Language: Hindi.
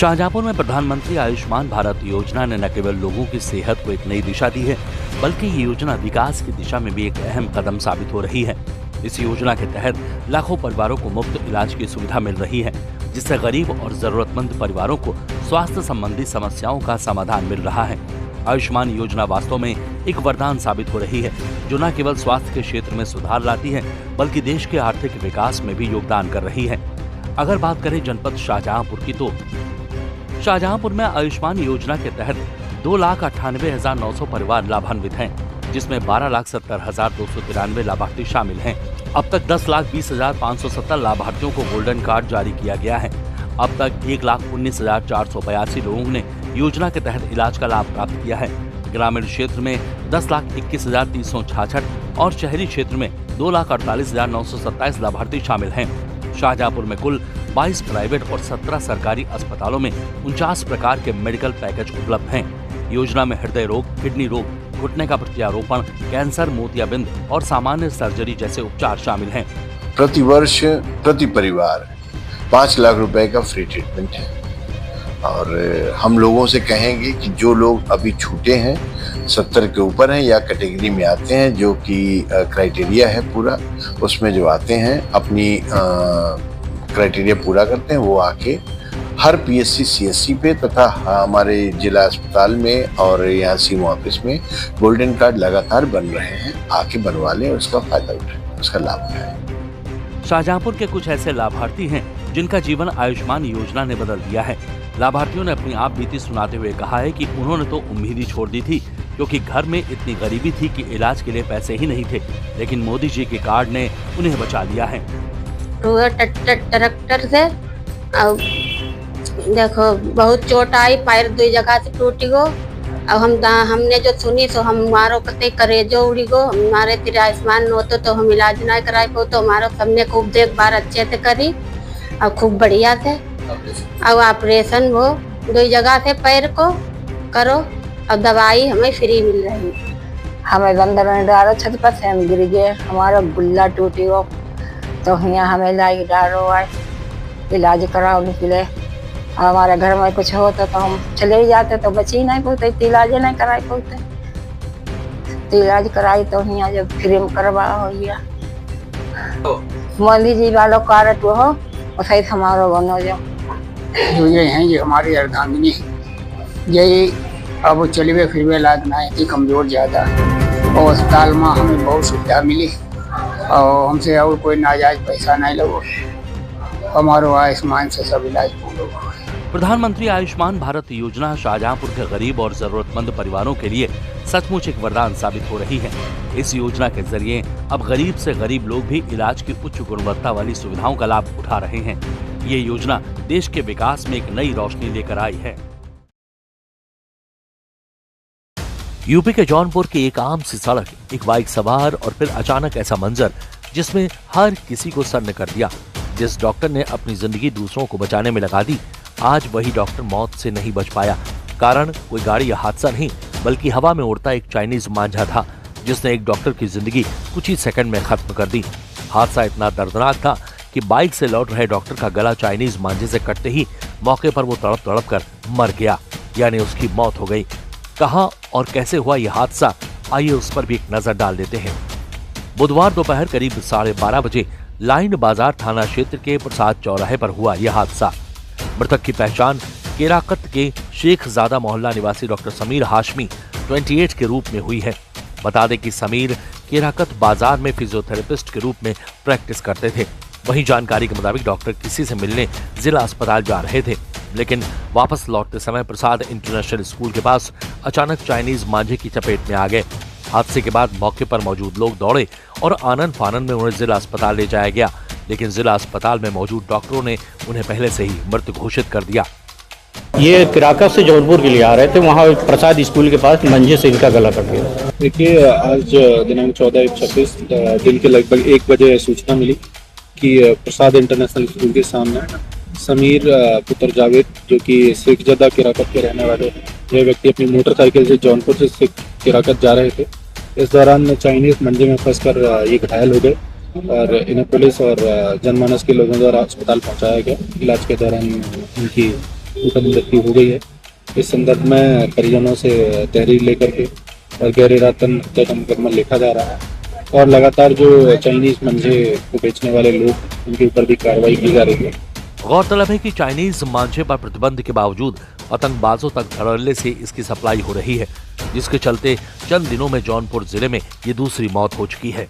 शाहजहांपुर में प्रधानमंत्री आयुष्मान भारत योजना ने न केवल लोगों की सेहत को एक नई दिशा दी है, बल्कि ये योजना विकास की दिशा में भी एक अहम कदम साबित हो रही है। इस योजना के तहत लाखों परिवारों को मुफ्त इलाज की सुविधा मिल रही है, जिससे गरीब और जरूरतमंद परिवारों को स्वास्थ्य संबंधी समस्याओं का समाधान मिल रहा है। आयुष्मान योजना वास्तव में एक वरदान साबित हो रही है, जो न केवल स्वास्थ्य के क्षेत्र में सुधार लाती है, बल्कि देश के आर्थिक विकास में भी योगदान कर रही है। अगर बात करें जनपद शाहजहांपुर की, तो शाहजहांपुर में आयुष्मान योजना के तहत 2,98,900 परिवार लाभान्वित हैं, जिसमें 12,70,293 लाभार्थी शामिल हैं। अब तक 10,20,570 लाभार्थियों को गोल्डन कार्ड जारी किया गया है। अब तक 1,19,482 लोगों ने योजना के तहत इलाज का लाभ प्राप्त किया है। ग्रामीण क्षेत्र में 10,21,366 और शहरी क्षेत्र में 2,48,927 लाभार्थी शामिल हैं। शाहजहांपुर में कुल 22 प्राइवेट और 17 सरकारी अस्पतालों में 49 प्रकार के मेडिकल पैकेज उपलब्ध हैं। योजना में हृदय रोग, किडनी रोग, घुटने का प्रत्यारोपण, कैंसर, मोतियाबिंद और सामान्य सर्जरी जैसे उपचार शामिल हैं। प्रति वर्ष प्रति परिवार 5 लाख रुपए का फ्री ट्रीटमेंट है। और हम लोगों से कहेंगे कि जो लोग अभी छूटे हैं, 70 के ऊपर हैं या कैटेगरी में आते हैं, जो कि क्राइटेरिया है पूरा, उसमें जो आते हैं अपनी क्राइटेरिया पूरा करते हैं, वो आके हर पीएससी सीएससी पे तथा हमारे जिला अस्पताल में और यहाँ सीएमओ ऑफिस में गोल्डन कार्ड लगातार बन रहे हैं। आके बनवा लें, उसका फायदा उठाएं, उसका लाभ उठाएं। शाहजहांपुर के कुछ ऐसे लाभार्थी हैं जिनका जीवन आयुष्मान योजना ने बदल दिया है। लाभार्थियों ने अपनी आप बीती सुनाते हुए कहा है कि उन्होंने तो उम्मीद ही छोड़ दी थी, क्योंकि घर में इतनी गरीबी थी कि इलाज के लिए पैसे ही नहीं थे, लेकिन मोदी जी के कार्ड ने उन्हें बचा लिया है। ट्रैक्टर से देखो बहुत चोट आई, पैर 2 जगह से टूटी गो। अब हमने जो सुनी तो हमारो कते करे जो उड़ी गो, हमारे तेरे आयुष्मान होते तो हम इलाज ना कराए को, तो हमारा सबने खूब देखभाल अच्छे से करी और खूब बढ़िया से। अब ऑपरेशन वो 2 जगह से पैर को करो, अब दवाई हमें फ्री मिल रही। हमें बंदर ने डालो छत पर से हम गिर गए, हमारा गुल्ला टूटी हो, तो यहाँ हमें लाई डालो आए इलाज कराओ निकले। हमारे घर में कुछ होता तो हम चले जाते, तो बची नहीं पाते, इलाज नहीं कराई पाते, तो इलाज कराई तो यहाँ जब फ्री में करवा हो गया। मोदी जी वालों कार्ड हो और सही हमारा बनो जो ये हैं, ये हमारी अर्धांगिनी यही अब चलिए फिर भी इलाज ना थी, कमजोर ज़्यादा, और अस्पताल में हमें बहुत सुविधा मिली और हमसे और कोई नाजायज पैसा नहीं लगो, हमारो आयुष्मान से सब इलाज पूरा हुआ। प्रधानमंत्री आयुष्मान भारत योजना शाहजहांपुर के गरीब और जरूरतमंद परिवारों के लिए सचमुच एक वरदान साबित हो रही है। इस योजना के जरिए अब गरीब से गरीब लोग भी इलाज की उच्च गुणवत्ता वाली सुविधाओं का लाभ उठा रहे हैं। ये योजना देश के विकास में एक नई रोशनी लेकर आई है। यूपी के जौनपुर की एक आम सी सड़क, एक बाइक सवार और फिर अचानक ऐसा मंजर जिसमें हर किसी को सन्न कर दिया। जिस डॉक्टर ने अपनी जिंदगी दूसरों को बचाने में लगा दी, आज वही डॉक्टर मौत से नहीं बच पाया। कारण कोई गाड़ी या हादसा नहीं, बल्कि हवा में उड़ता एक चाइनीज मांझा था, जिसने एक डॉक्टर की जिंदगी कुछ ही सेकंड में खत्म कर दी। हादसा इतना दर्दनाक था कि बाइक से लौट रहे डॉक्टर का गला चाइनीज मांझे से कटते ही मौके पर वो तड़प तड़प कर मर गया, यानी उसकी मौत हो गई। कहां और कैसे हुआ यह हादसा, आइए उस पर भी एक नजर डाल देते हैं। बुधवार दोपहर करीब 12:30 बजे लाइन बाजार थाना क्षेत्र के प्रसाद चौराहे पर हुआ यह हादसा। मृतक की पहचान केराकत के शेखजादा मोहल्ला निवासी डॉक्टर समीर हाशमी 28 के रूप में हुई है। बता दें कि समीर केराकत बाजार में फिजियोथेरेपिस्ट के रूप में प्रैक्टिस करते थे। वहीं जानकारी के मुताबिक डॉक्टर किसी से मिलने जिला अस्पताल जा रहे थे, लेकिन वापस लौटते समय प्रसाद इंटरनेशनल स्कूल के पास अचानक चाइनीज मांझे की चपेट में आ गए। हादसे के बाद मौके पर मौजूद लोग दौड़े और आनन फानन में उन्हें जिला अस्पताल ले जाया गया, लेकिन जिला अस्पताल में मौजूद डॉक्टरों ने उन्हें पहले से ही मृत घोषित कर दिया। ये केराकत से जौनपुर के लिए आ रहे थे, वहाँ प्रसाद स्कूल के पास मंझे से इनका गला कट गया। देखिए, आज दिनांक 14/26 दिन के लगभग 1 बजे सूचना मिली कि प्रसाद इंटरनेशनल स्कूल के सामने समीर पुत्र जावेद, जो कि शेखजादा केराकत के रहने वाले हैं, यह व्यक्ति अपनी मोटरसाइकिल से जौनपुर से केराकत जा रहे थे। इस दौरान चाइनीज मंडी में फंसकर ये घायल हो गए और इन्हें पुलिस और जनमानस के लोगों द्वारा अस्पताल पहुंचाया गया। इलाज के दौरान इनकी उनका मृत्यु हो गई है। इस संदर्भ में परिजनों से तहरीर लेकर के और गैर इरादतन हत्या का मुकदमा लिखा जा रहा है और लगातार जो चाइनीज मंझे को बेचने वाले लोग उनके ऊपर भी कार्रवाई की जा रही है। गौरतलब है कि चाइनीज मांझे पर प्रतिबंध के बावजूद आतंकबाजों तक धड़ल्ले से इसकी सप्लाई हो रही है, जिसके चलते चंद दिनों में जौनपुर जिले में ये दूसरी मौत हो चुकी है।